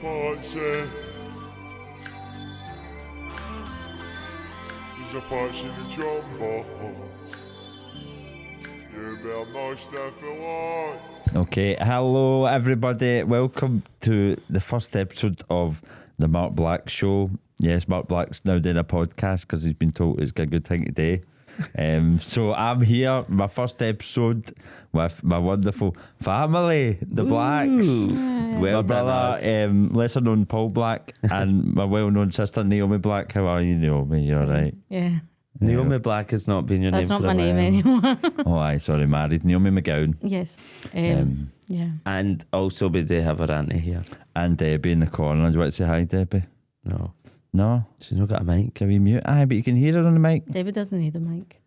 Pace. There's a Pace in the jumbo. You better know Stefan. Okay, hello everybody. Welcome to the first episode of the Mark Black Show. Yes, Mark Black's now doing a podcast because he's been told it's got a good thing today. So I'm here, my first episode with my wonderful family, the Blacks. Well, my brother, lesser known Paul Black, and my well-known sister Naomi Black. How are you, Naomi? You all right? Yeah. Naomi Black has not been your That's name not for my a name while. anymore. Oh, aye, sorry, married. Naomi McGowan. Yes. Yeah. And also we do have our auntie here. And Debbie in the corner. Do you want to say hi, Debbie? No. No? She's not got a mic. Can we mute? Aye, but you can hear her on the mic. David doesn't need a mic.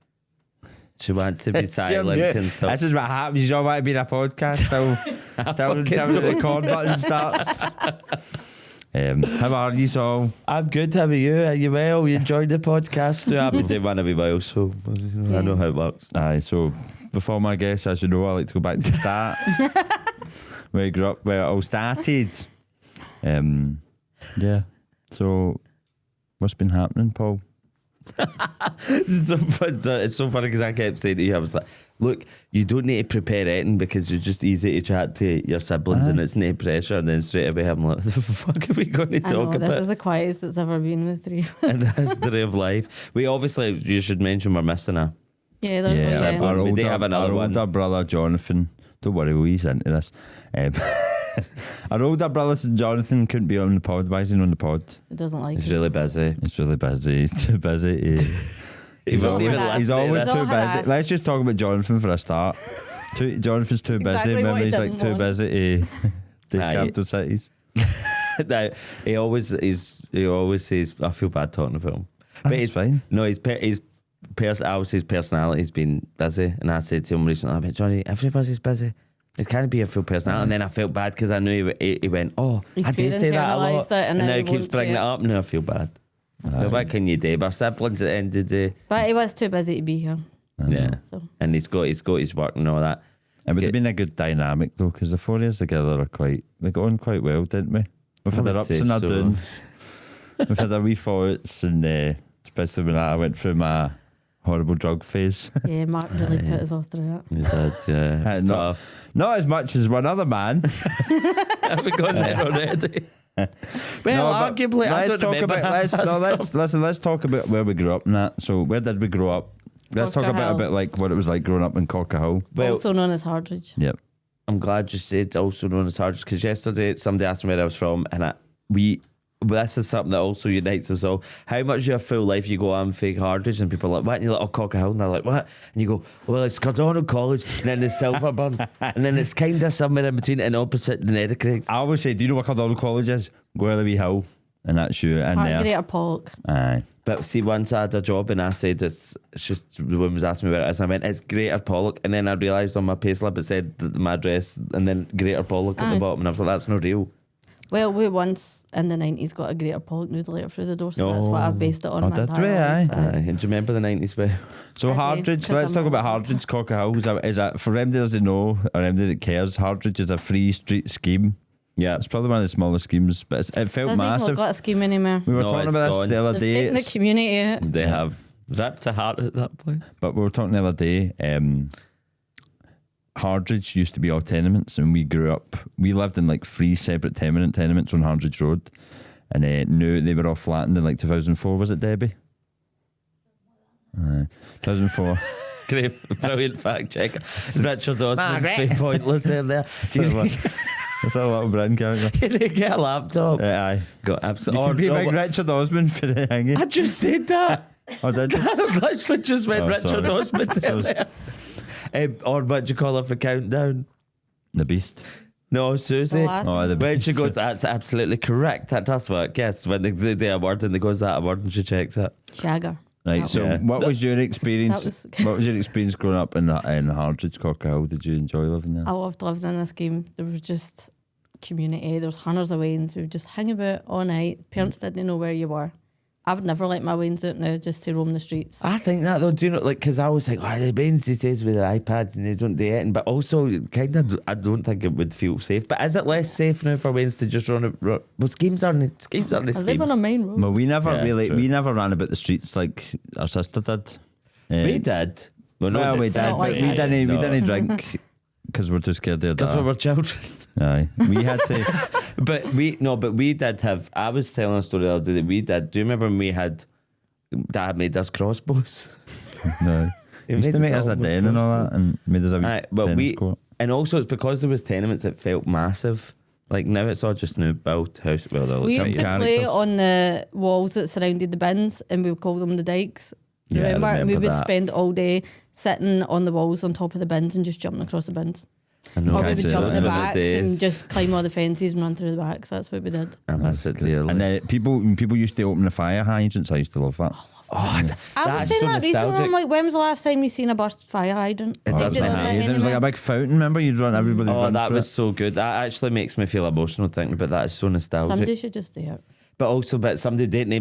She wants to be silent. Yeah, and stuff. this is what happens. You all want to be in a podcast till the record button starts. How are you all? I'm good. How are you? Are you well? You enjoyed the podcast? I've been doing one every while, so I know how it works. Aye, so before my guest, as you know, I like to go back to the start. Where I grew up, where it all started. Yeah. So, what's been happening, Paul? It's so funny because I kept saying to you, I was like, look, you don't need to prepare anything because you're just easy to chat to your siblings and it's no pressure. And then straight away I'm like, what the fuck are we going to talk about? This is the quietest it's ever been with three. And the history of life. We obviously, you should mention we're missing a. Yeah, there's Yeah, our We do have another one. older brother Jonathan. Don't worry, we'll ease into this. Our older brother Jonathan couldn't be on the pod. Why is he on the pod? It doesn't like He's it. really busy. He's really busy. He's too busy. He won't even harassed. He's listen to always this. He's all too busy. harassed. Let's just talk about Jonathan for a start. Jonathan's too busy. Exactly Remember, what he he's like didn't too want. busy to Aye. capital cities. No, he always says, I feel bad talking about him. That's fine. No, his personality's been busy. And I said to him recently, I went, Johnny, everybody's busy. It can't be a full personality. And then I felt bad because I knew he went, oh, He's I did say that a lot. internalised it and And now now he he keeps won't bringing say it it. up. Now I feel bad. So what can you do? We're siblings at the end of the day. But he was too busy to be here. Yeah. So. And he's got his work and all that. It would have been a good dynamic though, because the 4 years together we got on quite well, didn't we? We've had I our would ups say and our so. downs. We've had our wee fights, and especially when I went through my horrible drug phase. Yeah, Mark really put us all through it. He did, yeah. It's not, tough. not as much as one other man. Have we gone there already? Well, No, but arguably, I let's don't talk remember about half that stuff. let's talk about where we grew up and that. So where did we grow up? Let's talk Corker about a Hill. bit like what it was like growing up in Corker Hill. Well, Also known as Hardridge. Yep. I'm glad you said also known as Hardridge because yesterday somebody asked me where I was from and this is something that also unites us all. How much of your full life you go, I'm fake Hardridge, and people are like, what? And you're like, oh, Corker Hill, and they're like, what? And you go, well, it's Cardona College, and then there's Silverburn, and then it's kind of somewhere in between and opposite the Nethercraigs. I always say, do you know what Cardona College is? Go to the wee hill, and that's you in Part there. Greater Pollock. Aye. But see, once I had a job and I said it's just, the woman was asking me where it is, and I went, it's Greater Pollock, and then I realised on my payslip it said my address and then Greater Pollock at the Aye. bottom, and I was like, that's not real. Well, we once in the 90s got a Greater Pollock noodle through the door, so that's what I've based it on. Oh, my did entire we? life. Aye. And do you remember the 90s? Well, So I did, Hardridge, 'cause let's I'm talk about not- Hardridge, Corker Hill. Is that for anybody that doesn't know or anybody that cares, Hardridge is a free street scheme. yeah. It's probably one of the smallest schemes, but it felt Doesn't massive. even got a scheme anymore. We were No, talking it's about this gone. the other They've day. taken the It's- community out. They have ripped to heart at that place. But we were talking the other day. Hardridge used to be all tenements, and we lived in like 3 separate tenements on Hardridge Road, and now they were all flattened in like 2004. Was it, Debbie? 2004. Great, brilliant fact checker. Richard Osmond's pointless in there. Is that a little Britain character? Can you get a laptop? Aye. Got You absolutely. could be like Richard Osmond for the hanging. I just said that. Oh, did you? I literally just went Oh, Richard sorry. Osmond in there. Or what do you call her for countdown? The Beast. No, Susie. The last Oh, the When she Beast. goes, that's absolutely correct. That does work. Yes, when they do a word and they goes that a word and she checks it. Shagger. Right, so Yeah. what was your experience? That was- What was your experience growing up in Hardridge, Corker Hill? Did you enjoy living there? I loved living in this game. There was just community. There was hundreds of ways. We would just hang about all night. Parents didn't know where you were. I would never let my Waynes out now just to roam the streets. I think that though, do you know, like, because I always think, oh, the Baines these days with their iPads and they don't do it, but also kind of, I don't think it would feel safe. But is it less safe now for Waynes to just run? Well, schemes aren't schemes. I live on a main road. Well, we never true. we never ran about the streets like our sister did. We did. Well, we did, not but like we that. didn't drink because we're too scared of Because we that. were children. Aye, we had to. But we did have. I was telling a story the other day that we did. Do you remember when we had? Dad made us crossbows. No, he used to make us a den and all that, and made us a wee Aye, but tennis court. and also it's because there was tenements. It felt massive. Like now it's all just new built house. Well, they're We like used to characters. play on the walls that surrounded the bins, and we would call them the dikes. Yeah, I Remember? And we remember would that. spend all day sitting on the walls on top of the bins and just jumping across the bins. I know. Or we Guys, would jump those the were backs days. and just climb all the fences and run through the backs. That's what we did. I miss it dearly. And people used to open the fire hydrants. I used to love that. I was That's saying so that recently. nostalgic. I'm like, when was the last time you seen a burst fire hydrant? It Did doesn't you do happen. that It was like a anywhere? big fountain. Remember, you'd run everybody. Oh, run that through was it. so good. That actually makes me feel emotional thinking about that. It's so nostalgic. Somebody should just do it. But also, somebody didn't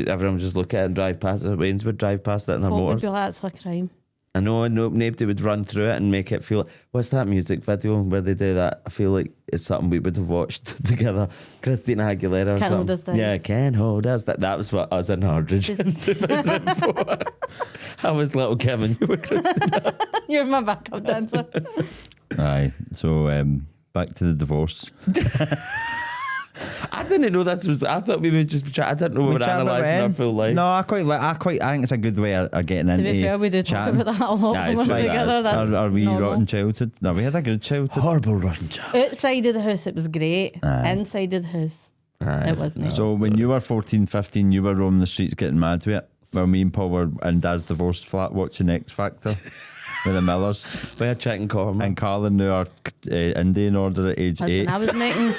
everyone would just look at it and drive past it. Waynes would drive past it in their Folk would motors. be like, that's a crime. I know, nobody would run through it and make it feel. What's that music video where they do that? I feel like it's something we would have watched together. Christina Aguilera or Can't Hold something. Us Down. Yeah, Can't Hold Us. That was what I was in Hardridge in 2004. I was little Kim and you were Christina. You're my backup dancer. Aye. So back to the divorce. I didn't know this was. I thought we would just be chatting. I didn't know we were analysing our full life. No, I think it's a good way of getting To into be fair, we do talk chatting. about that a lot Yeah, when it's we're right, together. that's That's Our wee normal. rotten childhood. No, we had a good childhood. Horrible rotten job. Outside of the house, it was great. Aye. Inside of the house, it wasn't. So when you were 14, 15, you were roaming the streets getting mad with it. Well, me and Paul were in Dad's divorced flat watching X Factor with the Millers. We had chicken korma. And Carlin knew our Indian order at age 8. Listen, I was making.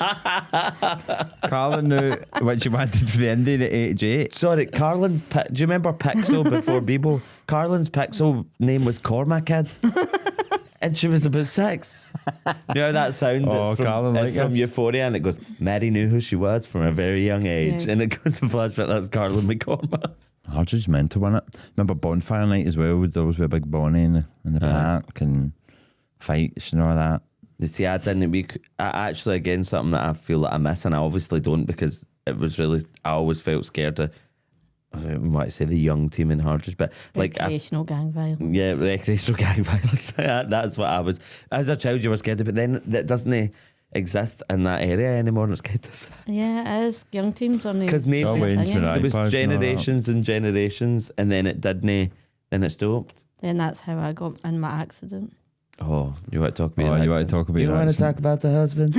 Carlin knew what she wanted for the Indian at age 8. Sorry, Carlin. Do you remember Pixel before Bebo? Carlin's Pixel name was Cormac Kid. And she was about 6. You know that sound? Oh, It's from, Carlin it's like from this. Euphoria, and it goes, Mary knew who she was from a very young age. Yeah. And it goes to flashback, that's Carlin McCormack. Hardridge meant to win it. Remember bonfire night as well? Would always be a big bonnie in the park and fights and all that. You see, I actually, again, something that I feel that I miss, and I obviously don't because it was really, I always felt scared of, I don't want to say the young team in Hardridge, but like, Recreational gang violence. yeah, recreational gang violence. That's what I was. As a child, you were scared of, but then that doesn't exist in that area anymore, and it's kind of sad. Yeah, it is. Young teams are new. Because Oh, Wayne's been there was iPads and all that. generations and generations, and then it didn't, then it stopped. Then that's how I got in my accident. Oh, you want to talk about Oh, your you want accident? to talk about You your want to accident? talk about the husband?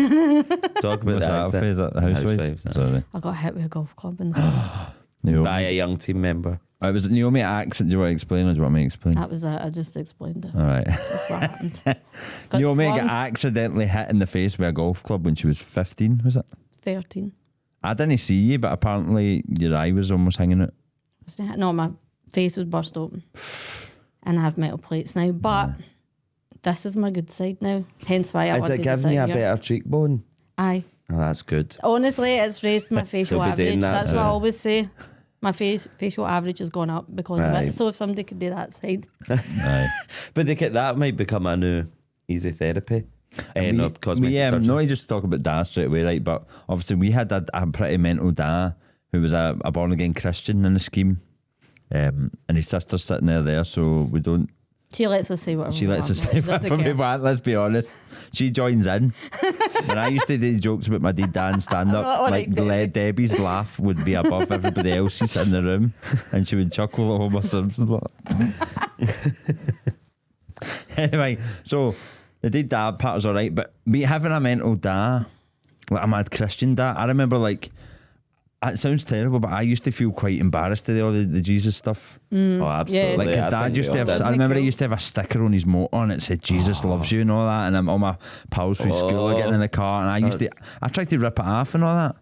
Talk about What's the that? accident. Is that the housewives? Housewives, Sorry. I got hit with a golf club in the face. Naomi. By a young team member. It was Naomi accent. Do you want to explain or do you want me to explain? That was it. I just explained it. All right. That's what happened. Got Naomi got swung. accidentally hit in the face with a golf club when she was 15, was it? 13. I didn't see you, but apparently your eye was almost hanging out. No, my face was burst open. And I have metal plates now. But this is my good side now. Hence why I Has wanted it to given sit you a here. better cheekbone? Aye. Oh, that's good. Honestly, it's raised my facial They'll be doing average. that, That's what I so- always say. My facial average has gone up because of Aye. it. So if somebody could do that side. Aye. But that might become a new easy therapy. No, cosmetic surgery. not just talk about dad straight away, right? But obviously we had a pretty mental dad who was a born again Christian in the scheme, and his sister's sitting there, so we don't. She lets us say whatever She we lets us want. say Doesn't whatever we care. want. Let's be honest. She joins in. When I used to do jokes about my dad and stand not up, what like I do. Debbie's laugh would be above everybody else's in the room, and she would chuckle at Homer Simpson. Anyway, so the dad part is all right, but me having a mental dad, like a mad Christian dad, I remember like. It sounds terrible, but I used to feel quite embarrassed to do all the Jesus stuff. Oh, absolutely. Like, his I dad think used we to all have, did. I remember he cool? used to have a sticker on his motor and it said Jesus loves you and all that. And all my pals from school are getting in the car and I tried to rip it off and all that.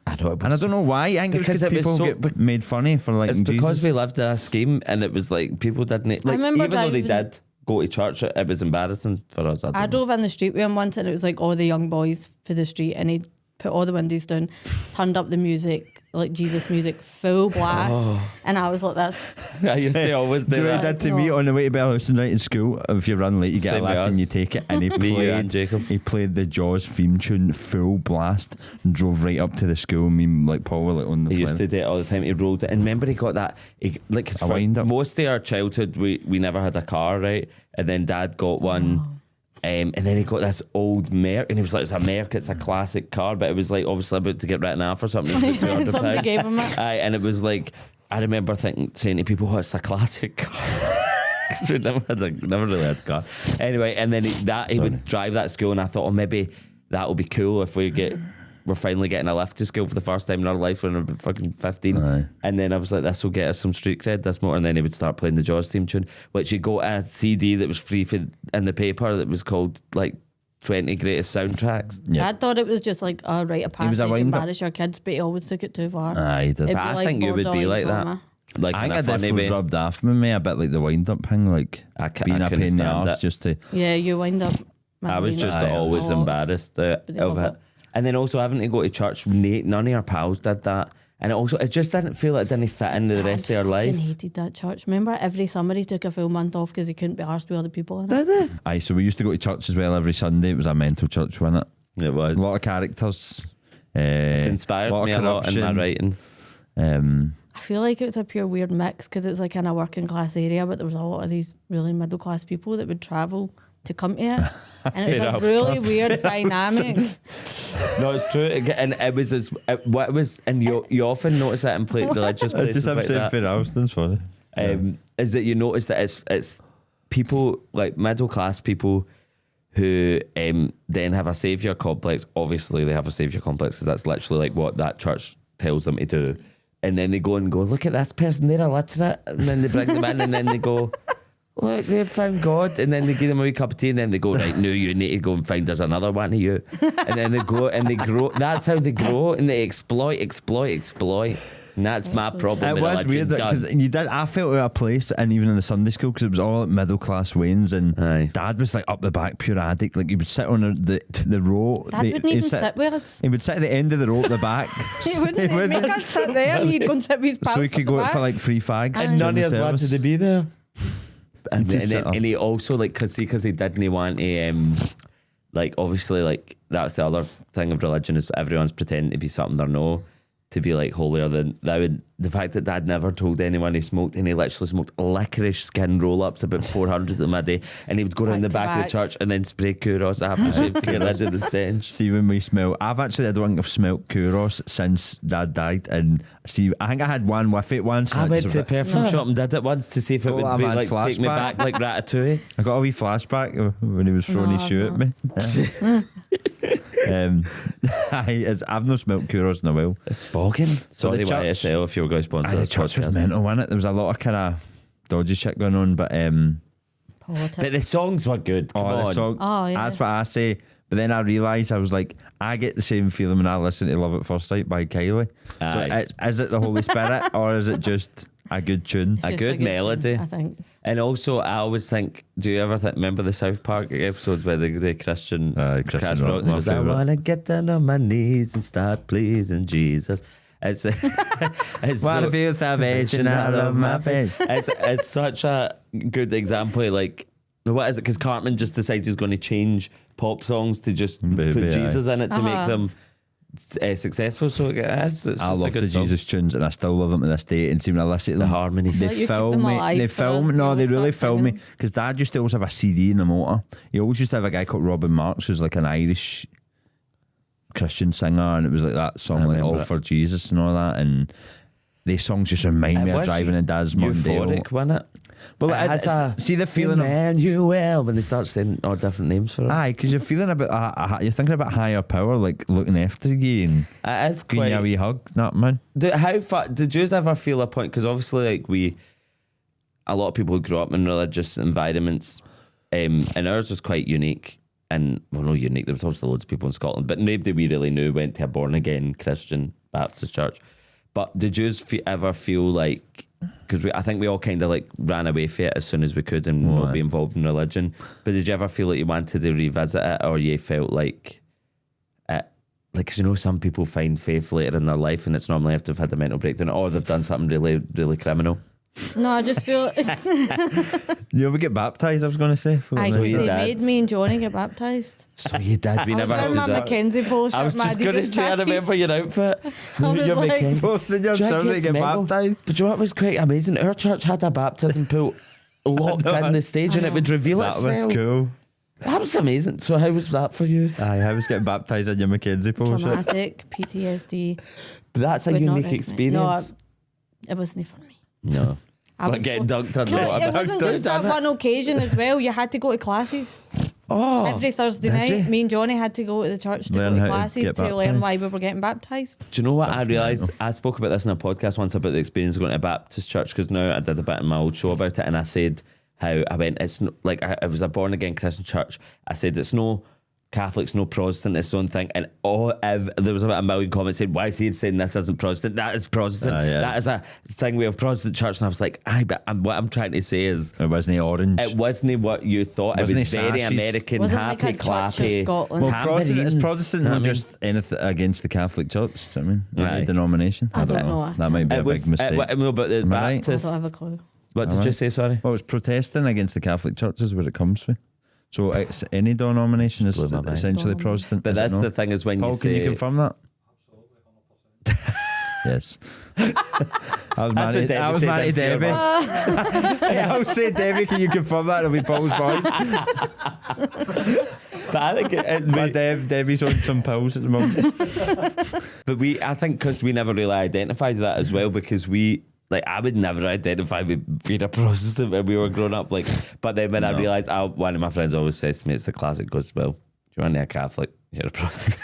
I know, And I don't know why. I think Because it was it was people so- get made funny for like It's because Jesus. we lived in a scheme and it was like people didn't like remember even though they driving- did go to church, it was embarrassing for us. I I don't know. drove in the street with him once and it was like all the young boys for the street and he put all the windows down, turned up the music, like Jesus music, full blast. And I was like, that's... I used to always do Do you know what he that. did to me No. on the way to Bellhouston night in school? If you run late, you get Same a with lift and us. you take it. And he Me, you and Jacob. he played the Jaws theme tune full blast and drove right up to the school. And me and like Paul were like on the He used phone. to do it all the time. He rolled it, and remember he got that. Like his A wind-up. most of our childhood, we never had a car, right? And then Dad got one. And then he got this old Merc, and he was like, "It's a Merc, it's a classic car," but it was like obviously about to get written off or something. It was about £200. Somebody gave him it. Aye, and it was like, I remember saying to people, "Oh, it's a classic car." 'Cause we never really had a car. Anyway, and then he would drive that to school, and I thought, oh, maybe that will be cool if we're finally getting a lift to school for the first time in our life when we're fucking 15. Aye. And then I was like, this will get us some street cred, this more. And then he would start playing the Jaws theme tune, which you got a CD that was free in the paper that was called like 20 greatest soundtracks. Yeah. I thought it was just like a rite of was a passage, wind-up. embarrass your kids, but he always took it too far. Aye, he did. It'd be I like think you would be borderline like trauma. that. Like I in think a I funny definitely way. rubbed off with me a bit like the wind-up thing, like being a couldn't pain in the stand arse it. just to... Yeah, you wind up. I was just Aye, always Oh. embarrassed they of love it. And then also having to go to church, none of our pals did that. And it just didn't feel like it didn't fit into the rest of our I life. hated that church. Remember, every summer he took a full month off because he couldn't be arsed with other people in it. Did it? Aye, so we used to go to church as well every Sunday. It was a mental church, wasn't it? It was. A lot of characters. It's inspired me a lot in my writing. I feel like it was a pure weird mix because it was like in a working class area, but there was a lot of these really middle class people that would travel to come to it. And it was Fair a enough. really weird dynamic. No, it's true. And it was, and you often notice that in religious It's places just I'm like saying that. Fair Alston's funny. Is that you notice that it's people like middle class people who then have a saviour complex. Obviously, they have a saviour complex because that's literally like what that church tells them to do. And then they go, look at this person, they're illiterate. And then they bring them in, and then they go, look, they've found God. And then they give them a wee cup of tea, and then they go, right, no, you need to go and find us another one of you. And then they go and they grow. That's how they grow, and they exploit. And that's my problem. It with was weird religion, because I felt out of place, and even in the Sunday school, because it was all like middle class Waynes, and Aye. Dad was like up the back, pure addict. Like he would sit on the row. Dad wouldn't even sit with us. He would sit at the end of the row at the back. He wouldn't make us sit there, and he'd go and sit with his pals. So he could go out back. for like free fags. And And none during of the us wanted service. to be there. And And, just then, sit up. and he also like because he didn't want to like obviously like that's the other thing of religion is everyone's pretending to be something they're no, to be like holier than the fact that Dad never told anyone he smoked, and he literally smoked licorice skin roll-ups, about 400 of them a day, and he would go around the Back to back of the back. church and then spray Kuros aftershave to get rid of the stench. See when we smell. I don't think I've smelt Kuros since Dad died, and see, I think I had one with it once. I and went just- to the perfume shop and did it once to see if it Oh, would a be mad like take me flashback. back like Ratatouille. I got a wee flashback when he was throwing No, his shoe at I've me. I've no smelt Kuros in a while. It's fogging. Sorry, the church- YSL, if you were going to sponsor The this church was podcast. mental, wasn't it? There was a lot of kind of dodgy shit going on, but Politics. But the songs were good. Come the on. song, Oh, yeah. that's what I say. But then I realised, I was like, I get the same feeling when I listen to Love at First Sight by Kylie. Aye. So is it the Holy Spirit or is it just a good tune? It's a just good tune, melody. I think. And also, I always think, do you ever remember the South Park episodes where the Christian, Christian Crash rock, rock my goes, I favourite. want to get down on my knees and start pleasing Jesus. It's, it's What so- if you salvation out of my face? it's such a good example of like, what is it? Because Cartman just decides he's going to change pop songs to just Baby, put aye. Jesus in it to make Uh-huh. them successful. So it's just I a love good the song. Jesus tunes and I still love them to this day, and see when I listen to The them, harmonies. they Like, you keep film them me. alive They for film us, no, you'll they really start film me singing. because Dad used to always have a CD in the motor. He always used to have a guy called Robin Marks, who's like an Irish Christian singer, and it was like that song, I like remember All it. for Jesus and all that, and these songs just remind me of was driving in Dad's Mondeo. Euphoric, wasn't it? Well, It has a see the feeling of Emmanuel when they start saying all different names for it. aye, because you're feeling about you're thinking about higher power, like looking after you and It is giving you a quite. wee hug. That man. How far did you ever feel a point? Because obviously, like a lot of people who grew up in religious environments, and ours was quite unique. And well, no unique. There was obviously loads of people in Scotland, but nobody we really knew went to a born again Christian Baptist church. But did you ever feel like? Because I think we all kind of like ran away from it as soon as we could and not be involved in religion. But did you ever feel like you wanted to revisit it, or you felt like it like, 'cause you know, some people find faith later in their life, and it's normally after they've had a mental breakdown or they've done something really, really criminal. No, I just feel You ever get baptised, I was going to say. I So they your dad- made me and Johnny get baptised. So you did. We I was never had wearing to my do that. Mackenzie polo shirt. I was my just going to Adidas say, I remember trackies. your outfit. I was Your like- Mackenzie. Posting your Jack son to gets get mental. baptised. But you know what was quite amazing? Our church had a baptism pool locked in the stage, and it would reveal That itself. was cool. That was amazing. So how was that for you? Aye, I was getting baptised in your Mackenzie post. Traumatic, PTSD. But that's a Would not unique recommend. experience. No, it wasn't for me. No. I Like was getting for- dunked on the No, water. it wasn't just that one occasion as well. You had to go to classes. Oh. Every Thursday did night, you? me and Johnny had to go to the church to Learn go how to to classes get to learn baptised. why we were getting baptised. Do you know what I realised? I spoke about this in a podcast once about the experience of going to a Baptist church, because now I did a bit in my old show about it, and I said how I went, it's no, like I was a born again Christian church. I said it's no Catholics, no Protestant, it's its own thing. And there was about a million comments saying, why is he saying this isn't Protestant? That is Protestant. Yeah. That is a thing we have Protestant church. And I was like, aye, but what I'm trying to say is, It wasn't orange. it wasn't what you thought. It Wasn't was it very sashes? American, Wasn't happy, like a Church of clappy. Scotland. Well, tambourines. Protestant, is Protestant You know not what I mean? just anything against the Catholic Church? Do you know what I mean? Aye. Any denomination? I don't know. That might be It a was, big mistake. no, but the Am I right? I Baptist. don't have a clue. What did you Alright. say? Sorry. Well, it's protesting against the Catholic Church is where it comes from. So it's any denomination is Blew my mind. essentially Protestant. But is it that's not? the thing is when Paul, you can say you confirm that? Yes. I was That's a married, I was devastating married to fear, Debbie. Yeah, I'll say Debbie, can you confirm that? It'll be Paul's voice. But I think But Debbie's on some pills at the moment. But I think because we never really identified that as well, because I would never identify with being a Protestant when we were growing up. But then when I realised, one of my friends always says to me, it's the classic, goes, well, you're only a Catholic, you're a Protestant.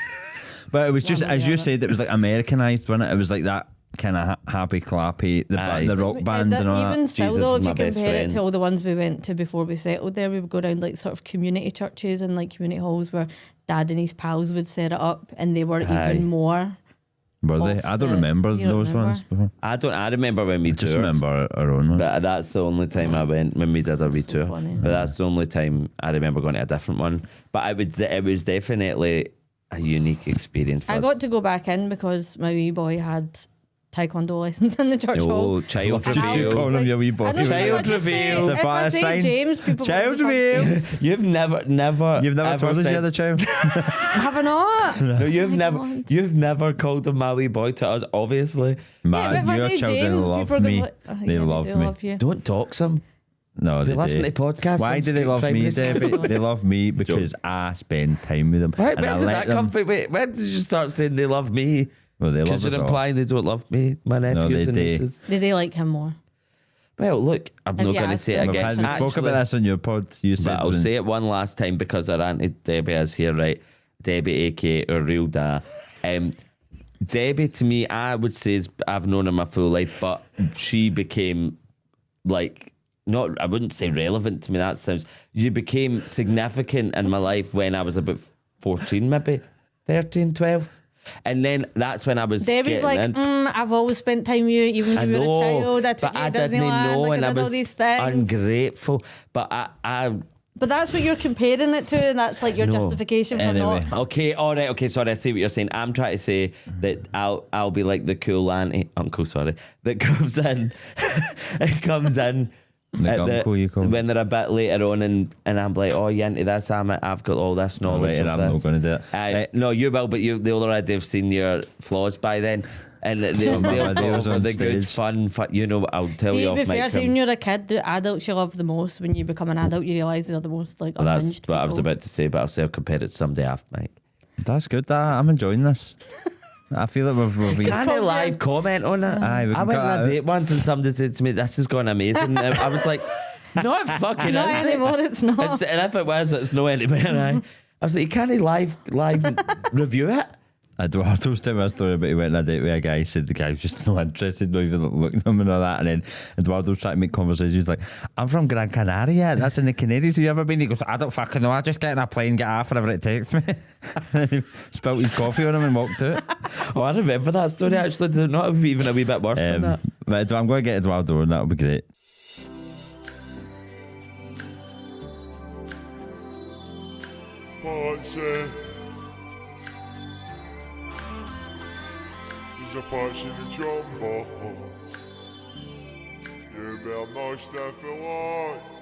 But it was just, One or as the you other. said, it was like Americanised, wasn't it? It was like that kind of happy, clappy, Aye. the rock band and all Even that. still, Jesus though, is if my you best compare it friend. to all the ones we went to before we settled there, we would go down like sort of community churches and like community halls where Dad and his pals would set it up, and they were Aye. even more. Were they? Off I don't the- remember you don't those remember? ones before. I remember when we Just toured. remember our own one. But that's the only time I went when we did a wee So tour. funny. But that's the only time I remember going to a different one. But it was definitely a unique experience for I us. got to go back in because my wee boy had taekwondo lessons in the church hall. Oh, child And I You was call reveal. him your wee I boy. know, but if I Child just say- reveal. If I That's say fine. James, people Child will reveal. James. You've never You've never ever told us you said- had a child? Have I not? No, you've my never God. you've never called him my wee boy to us, obviously. Man, but if I your say children James, love people are gonna me. be like, oh, They yeah, love do me. love you. Don't dox him. No, They they listen do. to podcasts. Why on do they love Crime me, News. Debbie? They love me because I spend time with them. Where and I did let that them. come from? Wait, when did you start saying they love me? Well, they love Because us you're all. implying they don't love me, my nephews they and do. nieces. Did they like him more? Well, look, I'm Have not you going to asked say it them? We've again. had, we spoke about this on your pod. You But said I'll say it one last time because our auntie Debbie is here, right? Debbie, aka our real da. Debbie, to me, I would say I've known her my full life, but she became like not. I wouldn't say relevant to me. That sounds. You became significant in my life when I was about 14, maybe 13, 12. And then that's when I was. Debbie's getting like, in. I've always spent time with you, even when you were a child. I took but you I to didn't Disneyland, know, like, and I I did all was these things. ungrateful. But I But that's what you're comparing it to, and that's like your No. justification for Anyway. not. Okay, all right, okay, sorry, I see what you're saying. I'm trying to say that I'll be like the cool uncle, sorry, that comes in, it comes in The at uncle you call him. when they're a bit later on, and I'm like, oh, you into this? I've got all this knowledge Right, of I'm this. not going to do it. Aye, no, you will, but they'll already have seen your flaws by then. And they'll My go videos over on the good stage. fun, you know, I'll tell See, you to off be fair, mic. see, when you're a kid, the adults you love the most. When you become an adult, you realise they're the most like Well, that's unhinged what I was people. about to say, but I'll say I'll compare it to someday after mic. That's good. I'm enjoying this. I feel like we've been. Can I live comment on it? Aye, we I can went cut on that a out. date once and somebody said to me, "This is going amazing." And I was like, "No, it fucking Not isn't." anymore, it's not. And if it was, it's no anymore. I was like, "You can't live review it." Eduardo's telling me a story about he went on a date with a guy. He said the guy was just not interested, not even looking at him and all that. And then Eduardo's trying to make conversation. He's like, I'm from Gran Canaria. That's in the Canaries. Have you ever been? He goes, I don't fucking know. I just get in a plane, get off whenever it takes me. And he spilt his coffee on him and walked out. Oh, I remember that story actually. Did it not have even a wee bit worse than that? But I'm going to get Eduardo and that'll be great. Patsy. så farsin jumbo. You better much that for what?